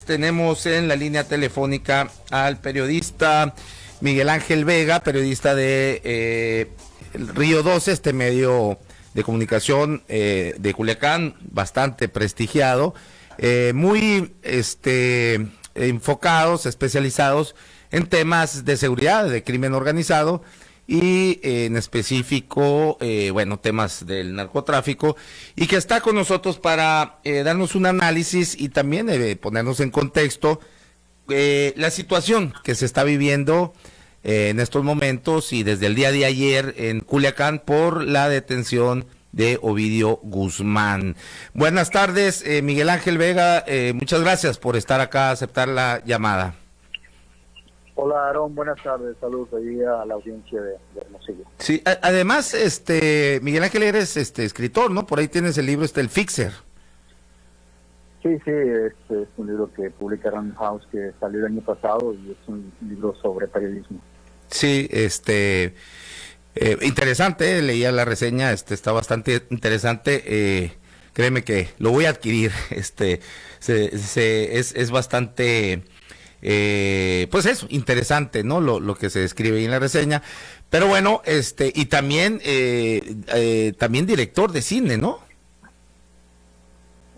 Tenemos en la línea telefónica al periodista Miguel Ángel Vega, periodista de el Río 12, este medio de comunicación de Culiacán, bastante prestigiado, muy enfocados, especializados en temas de seguridad, de crimen organizado y en específico, temas del narcotráfico, y que está con nosotros para darnos un análisis y también ponernos en contexto la situación que se está viviendo en estos momentos y desde el día de ayer en Culiacán por la detención de Ovidio Guzmán. Buenas tardes, Miguel Ángel Vega, muchas gracias por estar acá, aceptar la llamada. Hola, Aarón, buenas tardes, saludos ahí a la audiencia de Hermosillo. Sí, además, Miguel Ángel, eres escritor, ¿no? Por ahí tienes el libro, El Fixer. Sí, es un libro que publica Random House, que salió el año pasado, y es un libro sobre periodismo. Sí, interesante, leía la reseña, está bastante interesante, créeme que lo voy a adquirir, es bastante... pues eso, interesante, ¿no? Lo que se describe ahí en la reseña, pero bueno, y también también director de cine, ¿no?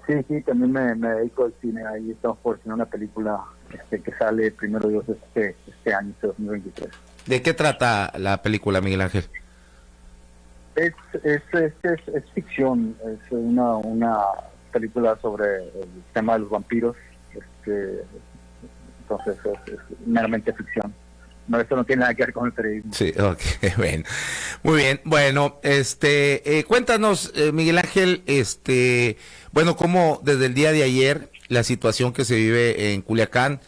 Sí, también me dedico al cine. Ahí estamos por hacer una película que sale primero Dios este año, 2023. ¿De qué trata la película, Miguel Ángel? Es ficción, es una película sobre el tema de los vampiros, entonces es meramente ficción. No, esto no tiene nada que ver con el periodismo. Sí, ok, bueno. Muy bien, bueno, cuéntanos, Miguel Ángel, cómo desde el día de ayer la situación que se vive en Culiacán,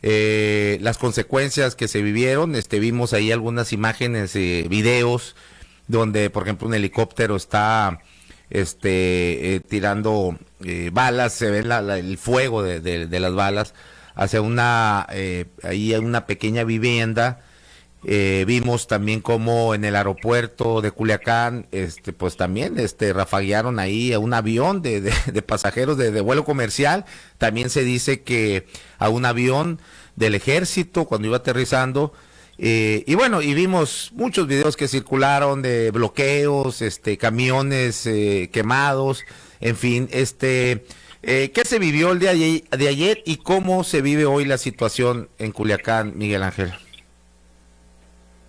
las consecuencias que se vivieron, vimos ahí algunas imágenes, videos, donde, por ejemplo, un helicóptero está tirando balas, se ve el fuego de las balas hacia una pequeña vivienda. Vimos también como en el aeropuerto de Culiacán, pues también rafaguearon ahí a un avión de pasajeros de vuelo comercial. También se dice que a un avión del ejército cuando iba aterrizando. Y vimos muchos videos que circularon de bloqueos, camiones quemados, en fin, ¿qué se vivió el día de ayer y cómo se vive hoy la situación en Culiacán, Miguel Ángel?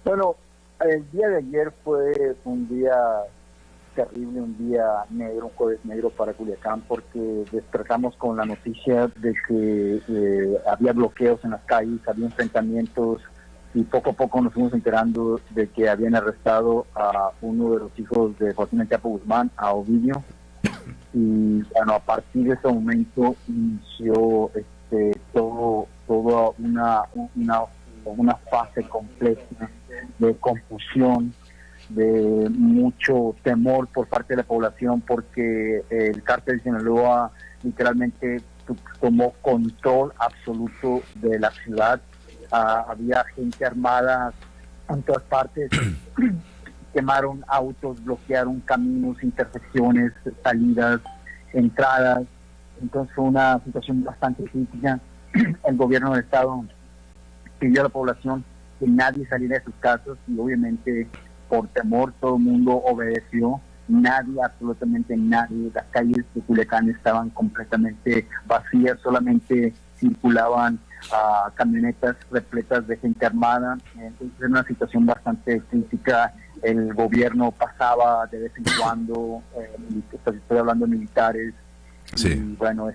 Bueno, el día de ayer fue un día terrible, un día negro, un jueves negro para Culiacán, porque despertamos con la noticia de que había bloqueos en las calles, había enfrentamientos, y poco a poco nos fuimos enterando de que habían arrestado a uno de los hijos de Joaquín El Chapo Guzmán, a Ovidio. Y bueno, a partir de ese momento inició toda una fase completa de confusión, de mucho temor por parte de la población, porque el cártel de Sinaloa literalmente tomó control absoluto de la ciudad. Había gente armada en todas partes. Quemaron autos, bloquearon caminos, intersecciones, salidas, entradas. Entonces fue una situación bastante crítica. El gobierno del estado pidió a la población que nadie saliera de sus casas, y obviamente por temor todo el mundo obedeció. Nadie, absolutamente nadie, las calles de Culiacán estaban completamente vacías, solamente circulaban camionetas repletas de gente armada. Entonces era una situación bastante crítica. El gobierno pasaba de vez en cuando, estoy hablando de militares. Sí. Y bueno,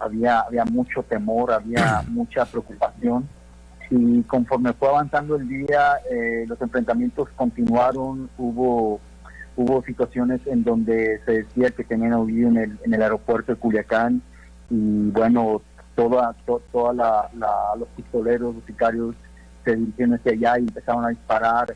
había mucho temor, había mucha preocupación, y conforme fue avanzando el día, los enfrentamientos continuaron. Hubo situaciones en donde se decía que tenían Ovidio en el aeropuerto de Culiacán, y bueno, los pistoleros, los sicarios se dirigieron hacia allá y empezaron a disparar.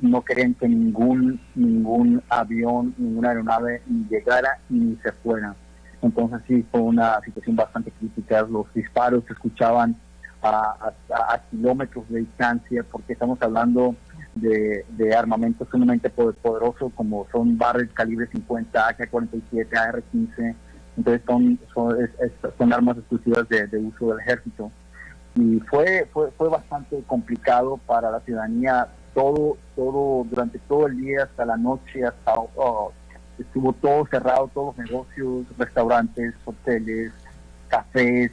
No querían que ningún avión, ninguna aeronave ni llegara ni se fuera. Entonces sí, fue una situación bastante crítica. Los disparos se escuchaban a kilómetros de distancia, porque estamos hablando de armamento sumamente poderoso, como son barriles calibre 50, AK-47, AR-15. Entonces son armas exclusivas de uso del ejército. Y fue bastante complicado para la ciudadanía, durante todo el día, hasta la noche, estuvo todo cerrado, todos los negocios, restaurantes, hoteles, cafés,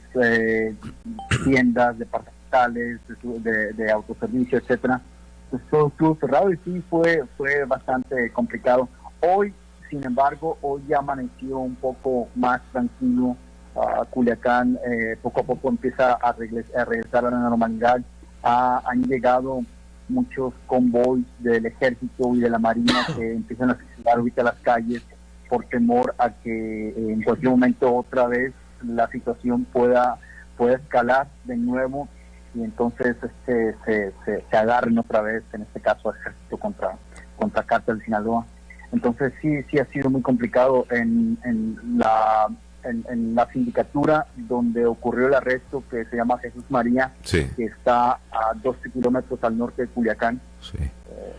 tiendas departamentales, de autoservicio, etcétera. Pues todo estuvo cerrado y sí fue bastante complicado. Hoy, sin embargo, hoy ya amaneció un poco más tranquilo. Culiacán poco a poco empieza a regresar a la normalidad. Han llegado muchos convoys del ejército y de la marina que empiezan a circular ahorita las calles por temor a que en cualquier momento otra vez la situación pueda escalar de nuevo y entonces se agarren otra vez, en este caso ejército contra Cártel de Sinaloa. Entonces sí ha sido muy complicado en la sindicatura donde ocurrió el arresto, que se llama Jesús María, sí, que está a 12 kilómetros al norte de Culiacán. sí.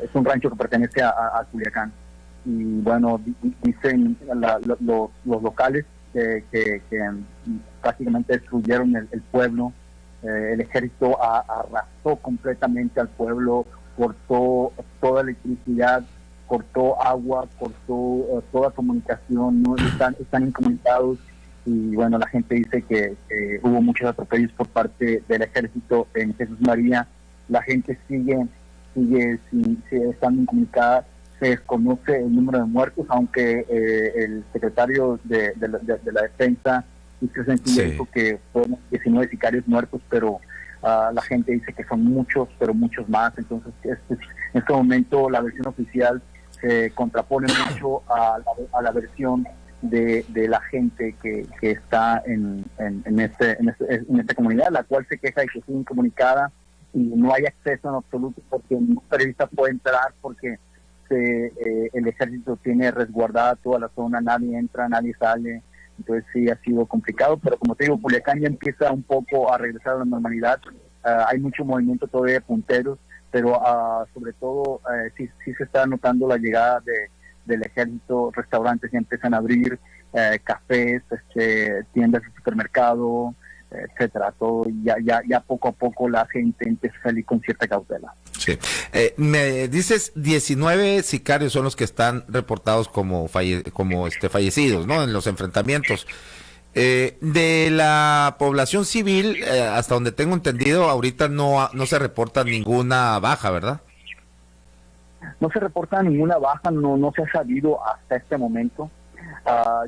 Es un rancho que pertenece a Culiacán. Y bueno, dicen los locales que prácticamente destruyeron el pueblo. El ejército arrasó completamente al pueblo, cortó toda electricidad, cortó agua, cortó toda comunicación, ¿no? Están incomunicados. Y bueno, la gente dice que hubo muchos atropellos por parte del ejército en Jesús María. La gente sigue estando incomunicada. Se desconoce el número de muertos, aunque el secretario de la defensa dijo que fueron 19 sicarios muertos, pero la gente dice que son muchos, pero muchos más. Entonces, en este momento la versión oficial se contrapone mucho a la versión de la gente que está en esta comunidad, la cual se queja de que es incomunicada y no hay acceso en absoluto porque ningún periodista puede entrar porque el ejército tiene resguardada toda la zona, nadie entra, nadie sale. Entonces sí ha sido complicado, pero como te digo, Culiacán ya empieza un poco a regresar a la normalidad. Hay mucho movimiento todavía de punteros, pero sobre todo sí se está notando la llegada del ejército. Restaurantes ya empiezan a abrir, cafés, tiendas de supermercado, etcétera. Todo ya poco a poco la gente empieza a salir con cierta cautela. Sí. Me dices 19 sicarios son los que están reportados como fallecidos, ¿no? En los enfrentamientos. De la población civil, hasta donde tengo entendido, ahorita no se reporta ninguna baja, ¿verdad? No se reporta ninguna baja, no se ha sabido hasta este momento.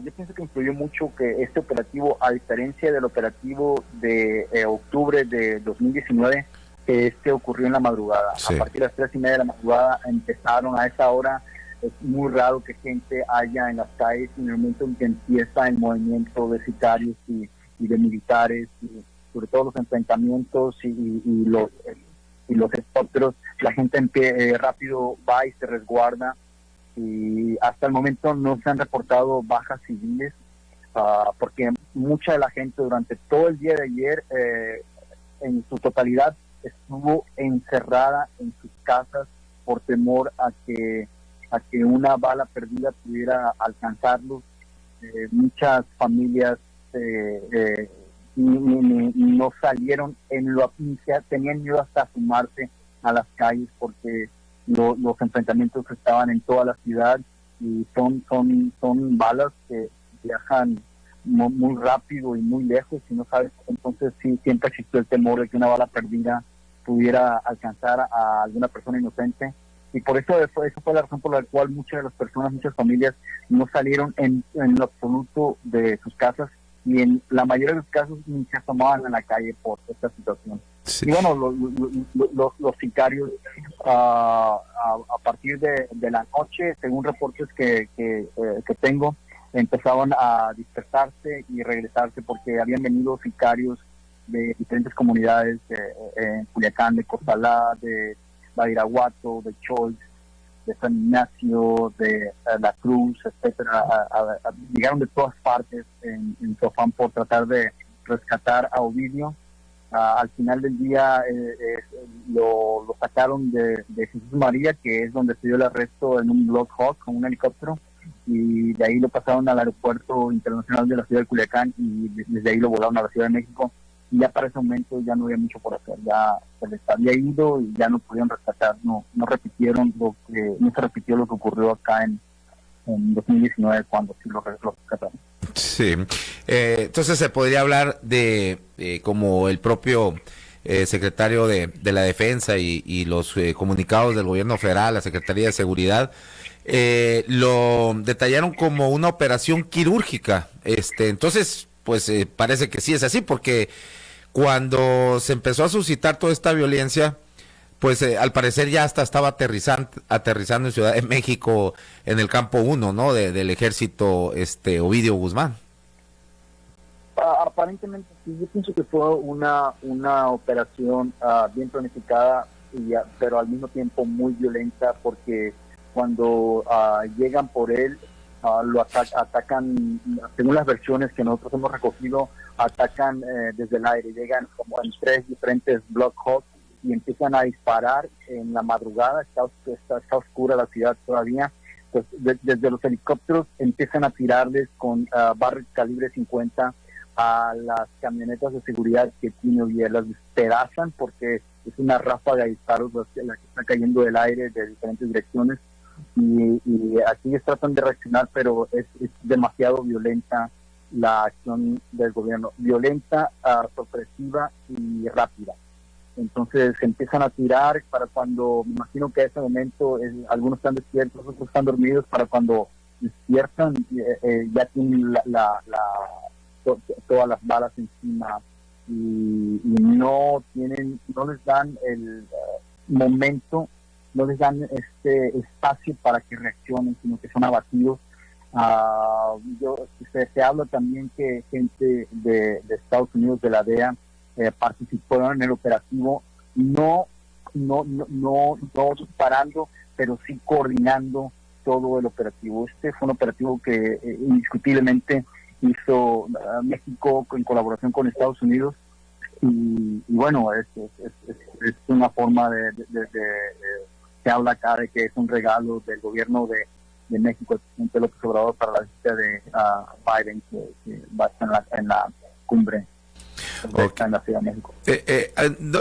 Yo pienso que influyó mucho que este operativo, a diferencia del operativo de octubre de 2019, que ocurrió en la madrugada. Sí. A partir de las 3:30 de la madrugada empezaron a esa hora. Es muy raro que gente haya en las calles en el momento en que empieza el movimiento de sicarios y de militares, y sobre todo los enfrentamientos y los helicópteros. La gente rápido va y se resguarda, y hasta el momento no se han reportado bajas civiles, porque mucha de la gente durante todo el día de ayer, en su totalidad, estuvo encerrada en sus casas por temor a que una bala perdida pudiera alcanzarlos. Muchas familias no salieron, tenían miedo hasta sumarse a las calles porque los enfrentamientos estaban en toda la ciudad, y son balas que viajan muy rápido y muy lejos, y no sabes. Entonces sí, siempre existió el temor de que una bala perdida pudiera alcanzar a alguna persona inocente, y por eso fue la razón por la cual muchas familias no salieron en lo absoluto de sus casas, y en la mayoría de los casos ni se asomaban a la calle por esta situación. Sí. Y bueno, los sicarios a partir de la noche, según reportes que tengo, empezaban a dispersarse y regresarse porque habían venido sicarios de diferentes comunidades, en Culiacán, de Costalá, de Badiraguato, de Choix, de San Ignacio, de La Cruz, etcétera. Llegaron de todas partes en su afán por tratar de rescatar a Ovidio. Al final del día lo sacaron de Jesús María, que es donde se dio el arresto, en un Black Hawk con un helicóptero, y de ahí lo pasaron al aeropuerto internacional de la ciudad de Culiacán, y desde ahí lo volaron a la Ciudad de México. Y ya para ese momento ya no había mucho por hacer, ya se les había ido y ya no pudieron rescatar, no se repitió lo que ocurrió acá en 2019 cuando sí lo rescataron. Sí, entonces se podría hablar de como el propio secretario de la Defensa y los comunicados del gobierno federal, la Secretaría de Seguridad, lo detallaron como una operación quirúrgica. Entonces, pues parece que sí es así, porque cuando se empezó a suscitar toda esta violencia, pues al parecer ya hasta estaba aterrizando en Ciudad de México, en el campo 1, ¿no? Del ejército, Ovidio Guzmán. Aparentemente sí, yo pienso que fue una operación bien planificada, pero al mismo tiempo muy violenta, porque cuando llegan por él, lo atacan, según las versiones que nosotros hemos recogido, atacan desde el aire, llegan como en 3 diferentes Black Hawks y empiezan a disparar en la madrugada. Está oscura la ciudad todavía, pues desde los helicópteros empiezan a tirarles con barras calibre 50 a las camionetas de seguridad que tiene Ovidio, las despedazan porque es una ráfaga de disparos la que está cayendo del aire de diferentes direcciones, y aquí ellos tratan de reaccionar, pero es demasiado violenta la acción del gobierno, violenta, sorpresiva y rápida. Entonces se empiezan a tirar para cuando, me imagino que a ese momento algunos están despiertos, otros están dormidos, para cuando despiertan ya tienen todas las balas encima, y no les dan el momento, no les dan este espacio para que reaccionen, sino que son abatidos. Se habla también que gente de Estados Unidos, de la DEA, participó en el operativo, no disparando, pero sí coordinando todo el operativo. Este fue un operativo que indiscutiblemente hizo México en colaboración con Estados Unidos, y bueno, es una forma se habla acá de que es un regalo del gobierno de México, el presidente López Obrador, para la visita de Biden, que va a estar en la cumbre. Okay. En la Ciudad de México.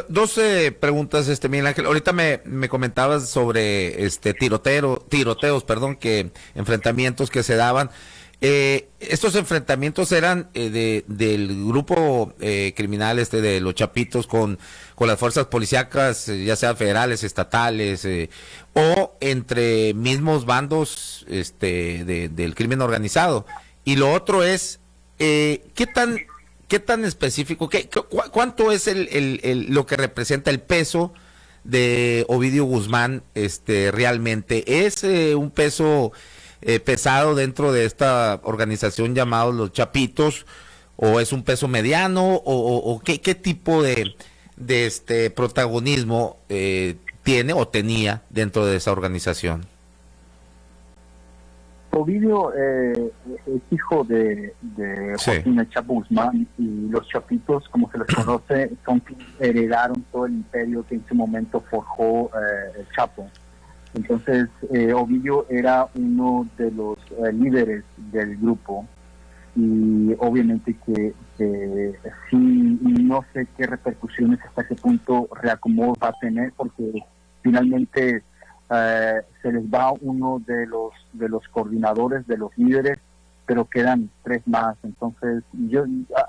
12 preguntas, Miguel Ángel. Ahorita me comentabas sobre tiroteos, que enfrentamientos que se daban. Estos enfrentamientos eran del grupo criminal de los Chapitos con las fuerzas policíacas, ya sean federales, estatales, o entre mismos bandos del crimen organizado. Y lo otro es, ¿qué tan específico, cuánto es lo que representa el peso de Ovidio Guzmán realmente? ¿Es un peso pesado dentro de esta organización llamada los Chapitos, o es un peso mediano, o qué tipo de protagonismo tiene o tenía dentro de esa organización? Ovidio es hijo de Joaquín El Chapo Guzmán, y los Chapitos, como se les conoce, son quienes heredaron todo el imperio que en su momento forjó el Chapo. Entonces, Ovidio era uno de los líderes del grupo, y obviamente que sí, no sé qué repercusiones, hasta qué punto reacomodo va a tener, porque finalmente se les va uno de los coordinadores, de los líderes, pero quedan 3 más. Entonces,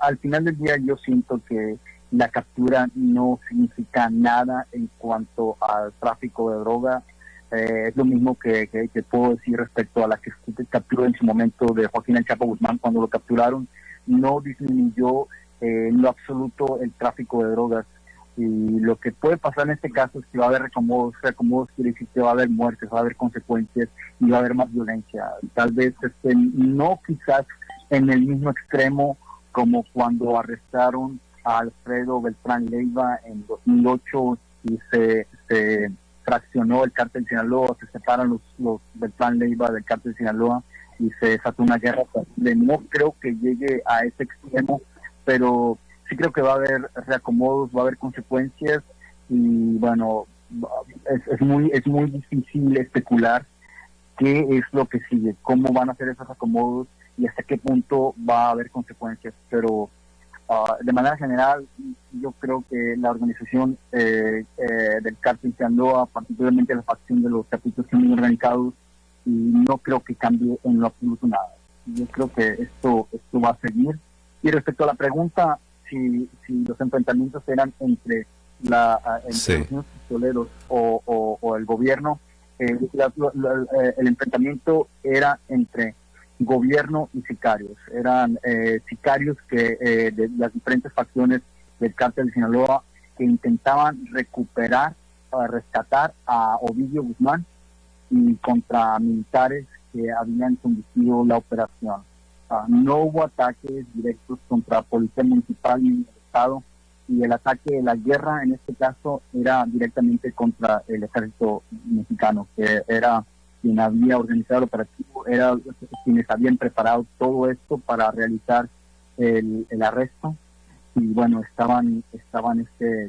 al final del día yo siento que la captura no significa nada en cuanto al tráfico de droga. Es lo mismo que puedo decir respecto a la que se capturó en su momento de Joaquín El Chapo Guzmán. Cuando lo capturaron, no disminuyó en lo absoluto el tráfico de drogas. Y lo que puede pasar en este caso es que va a haber reacomodos quiere decir que va a haber muertes, va a haber consecuencias y va a haber más violencia. Tal vez no quizás en el mismo extremo como cuando arrestaron a Alfredo Beltrán Leiva en 2008 y se fraccionó el cártel de Sinaloa, se separan los Beltrán Leiva del cártel de Sinaloa y se desató una guerra. No creo que llegue a ese extremo, pero sí creo que va a haber reacomodos, va a haber consecuencias y bueno, es muy difícil especular qué es lo que sigue, cómo van a ser esos acomodos y hasta qué punto va a haber consecuencias. Pero de manera general, yo creo que la organización del cártel Sinaloa, particularmente la facción de los Chapitos, son muy organizados y no creo que cambie en lo absoluto nada. Yo creo que esto va a seguir. Y respecto a la pregunta, si los enfrentamientos eran entre entre los pistoleros o el gobierno, el enfrentamiento era entre gobierno y sicarios. Eran sicarios que de las diferentes facciones del cártel de Sinaloa que intentaban rescatar a Ovidio Guzmán y contra militares que habían conducido la operación. No hubo ataques directos contra policía municipal ni el Estado, y el ataque de la guerra en este caso era directamente contra el ejército mexicano, que era quien había organizado el operativo, era quienes habían preparado todo esto para realizar el arresto, y bueno, estaban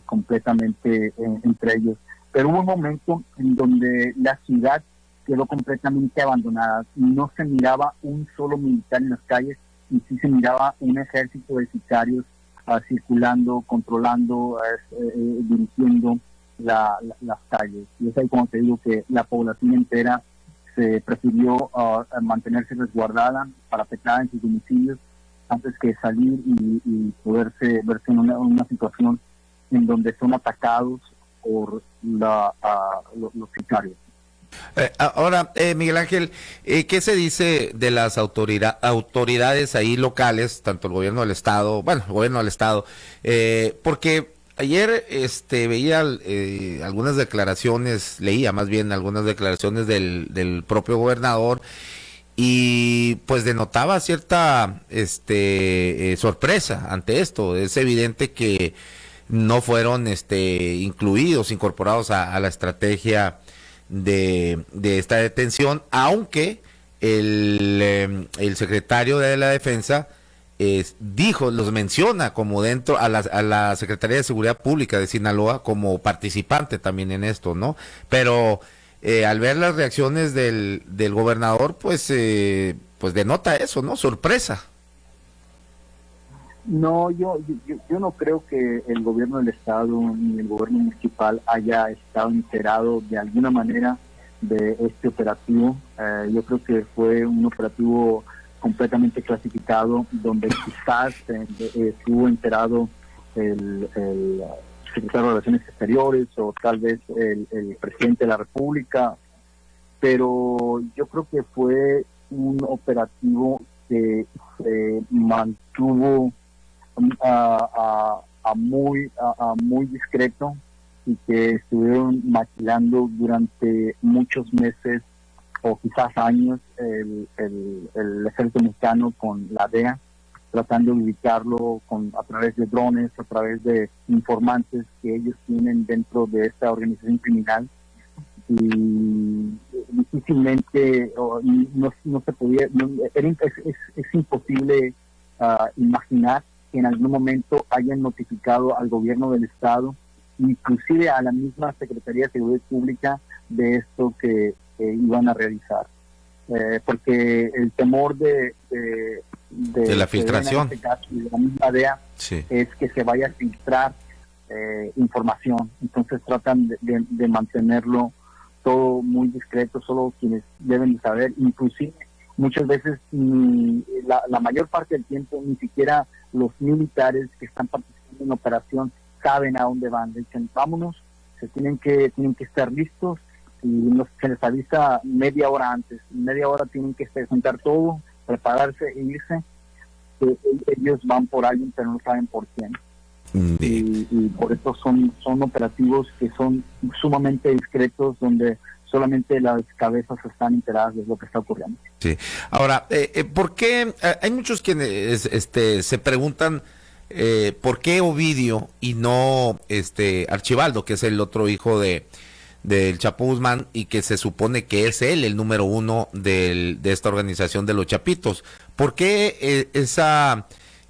completamente entre ellos. Pero hubo un momento en donde la ciudad quedó completamente abandonada, no se miraba un solo militar en las calles y sí se miraba un ejército de sicarios circulando, controlando, dirigiendo las calles. Y es ahí como te digo que la población entera se prefirió mantenerse resguardada, parapetada en sus domicilios, antes que salir y poderse verse en una situación en donde son atacados por los sicarios. Ahora, Miguel Ángel, ¿qué se dice de las autoridades ahí locales, tanto el gobierno del estado, porque ayer veía algunas declaraciones, leía más bien algunas declaraciones del propio gobernador y pues denotaba cierta sorpresa ante esto. Es evidente que no fueron incorporados a la estrategia de esta detención, aunque el secretario de la Defensa los menciona como dentro a la Secretaría de Seguridad Pública de Sinaloa como participante también en esto, ¿no? Pero al ver las reacciones del gobernador, pues denota eso, ¿no? Sorpresa. No, yo no creo que el gobierno del estado ni el gobierno municipal haya estado enterado de alguna manera de este operativo. Yo creo que fue un operativo completamente clasificado, donde quizás estuvo enterado el secretario de Relaciones Exteriores o tal vez el presidente de la República, pero yo creo que fue un operativo que se mantuvo muy discreto y que estuvieron maquilando durante muchos meses o quizás años el ejército mexicano con la DEA, tratando de ubicarlo a través de drones, a través de informantes que ellos tienen dentro de esta organización criminal, y difícilmente no se podía, es imposible imaginar que en algún momento hayan notificado al gobierno del estado, inclusive a la misma Secretaría de Seguridad Pública, de esto que iban a realizar, porque el temor de la filtración y de la misma DEA es que se vaya a filtrar información. Entonces tratan de mantenerlo todo muy discreto, solo quienes deben de saber, inclusive muchas veces la mayor parte del tiempo ni siquiera los militares que están participando en la operación saben a dónde van. Dicen, vámonos, tienen que estar listos, y se les avisa media hora antes. Media hora tienen que juntar todo, prepararse e irse. Ellos van por alguien, pero no saben por quién. Y por eso son operativos que son sumamente discretos, donde solamente las cabezas están enteradas de lo que está ocurriendo. Sí. Ahora, ¿por qué? Hay muchos quienes se preguntan ¿por qué Ovidio y no Archibaldo, que es el otro hijo del Chapo Guzmán, y que se supone que es él el número uno de esta organización de los Chapitos? ¿Por qué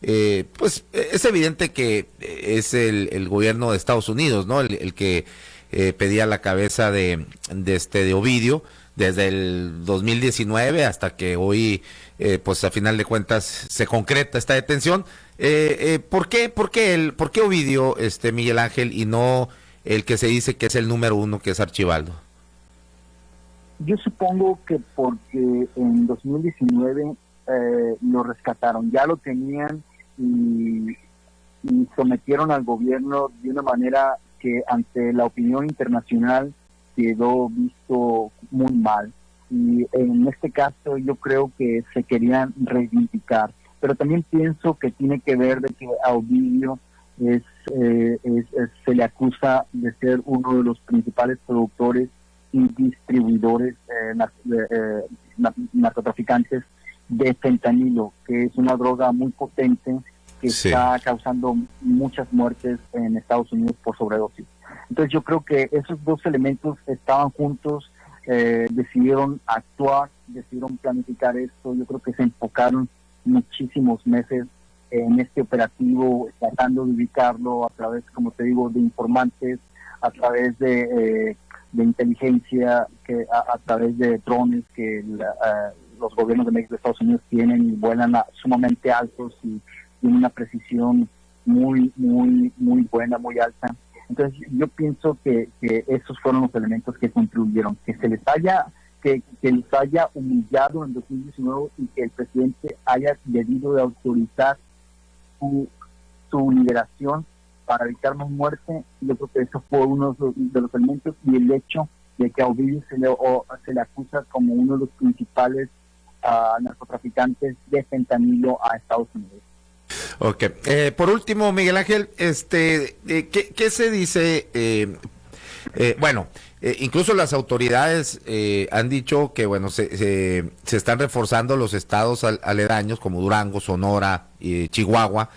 pues es evidente que es el gobierno de Estados Unidos, ¿no? El que pedía la cabeza de Ovidio desde el 2019 hasta que hoy, pues a final de cuentas se concreta esta detención. ¿Por qué Ovidio, Miguel Ángel, y no el que se dice que es el número uno, que es Archibaldo? Yo supongo que porque en 2019 lo rescataron, ya lo tenían y sometieron al gobierno de una manera que ante la opinión internacional quedó visto muy mal. Y en este caso yo creo que se querían reivindicar, pero también pienso que tiene que ver de que a Ovidio se le acusa de ser uno de los principales productores y distribuidores narcotraficantes de fentanilo, que es una droga muy potente que está causando muchas muertes en Estados Unidos por sobredosis. Entonces yo creo que esos dos elementos estaban juntos, decidieron actuar, decidieron planificar esto. Yo creo que se enfocaron muchísimos meses en este operativo, tratando de ubicarlo a través, como te digo, de informantes, a través de inteligencia, que a través de drones que los gobiernos de México y Estados Unidos tienen y vuelan sumamente altos y tienen una precisión muy buena, muy alta. Entonces yo pienso que esos fueron los elementos que contribuyeron, que se les haya que les haya humillado en 2019 y que el presidente haya debido de autorizar su liberación para evitar más muerte. Yo creo que eso fue uno de los elementos, y el hecho de que a Ovidio se le acusa como uno de los principales narcotraficantes de fentanilo a Estados Unidos. Ok. Por último, Miguel Ángel, ¿qué se dice? Bueno, incluso las autoridades han dicho que, bueno, se están reforzando los estados aledaños como Durango, Sonora y Chihuahua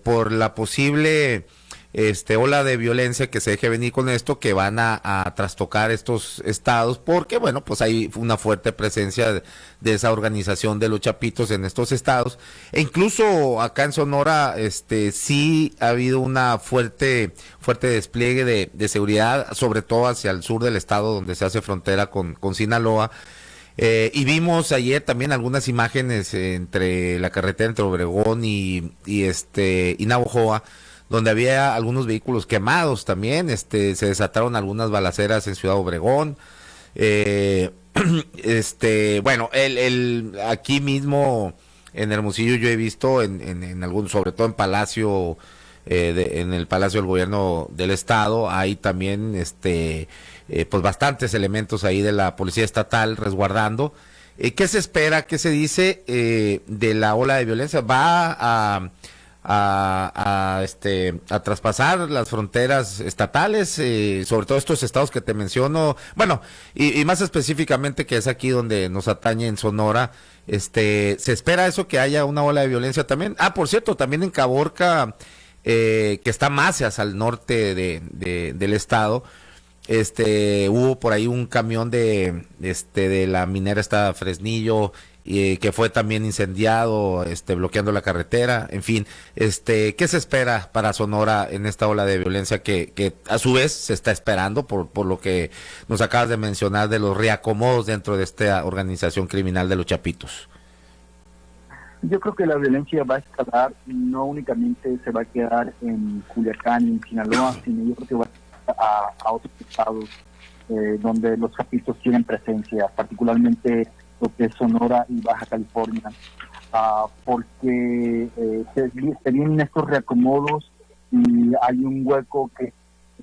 por la posible ola de violencia que se deje venir con esto, que van a trastocar estos estados, porque bueno, pues hay una fuerte presencia de esa organización de los Chapitos en estos estados, e incluso acá en Sonora sí ha habido una fuerte despliegue de seguridad, sobre todo hacia el sur del estado, donde se hace frontera con Sinaloa. Y vimos ayer también algunas imágenes entre la carretera entre Obregón y Navojoa, donde había algunos vehículos quemados también. Se desataron algunas balaceras en Ciudad Obregón. Bueno, aquí mismo en Hermosillo yo he visto en algún, sobre todo en Palacio, en el Palacio del Gobierno del Estado, hay también pues bastantes elementos ahí de la Policía Estatal resguardando. ¿Qué se espera? ¿Qué se dice de la ola de violencia? ¿Va a traspasar las fronteras estatales, sobre todo estos estados que te menciono, bueno, y más específicamente, que es aquí donde nos atañe en Sonora? ¿Se espera eso, que haya una ola de violencia también? Por cierto, también en Caborca, que está más hacia el norte del estado, hubo por ahí un camión de la minera esta Fresnillo, que fue también incendiado, bloqueando la carretera. En fin, ¿qué se espera para Sonora en esta ola de violencia que a su vez se está esperando por lo que nos acabas de mencionar de los reacomodos dentro de esta organización criminal de los Chapitos? Yo creo que la violencia va a escalar, no únicamente se va a quedar en Culiacán y en Sinaloa, sino yo creo que va a otros estados donde los Chapitos tienen presencia, particularmente lo que es Sonora y Baja California, porque se vienen estos reacomodos y hay un hueco que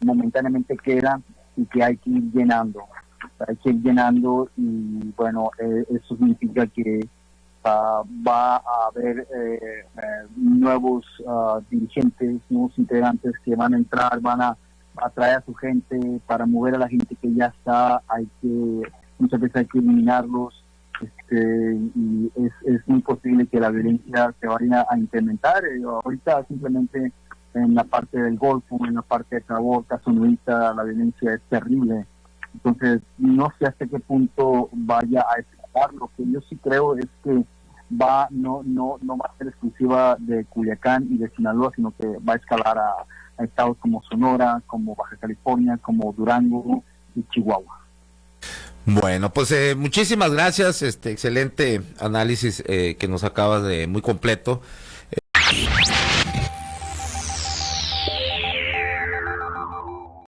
momentáneamente queda y que hay que ir llenando. Y bueno, eso significa que va a haber nuevos dirigentes, nuevos integrantes que van a entrar, van a atraer a su gente para mover a la gente que ya está. Muchas veces hay que eliminarlos. Y es muy posible que la violencia se vaya a incrementar. Ahorita simplemente en la parte del Golfo, en la parte de Caborca, Sonorita, la violencia es terrible. Entonces no sé hasta qué punto vaya a escalar. Lo que yo sí creo es que no va a ser exclusiva de Culiacán y de Sinaloa, sino que va a escalar a estados como Sonora, como Baja California, como Durango y Chihuahua. Bueno, pues muchísimas gracias, excelente análisis que nos acabas de, muy completo.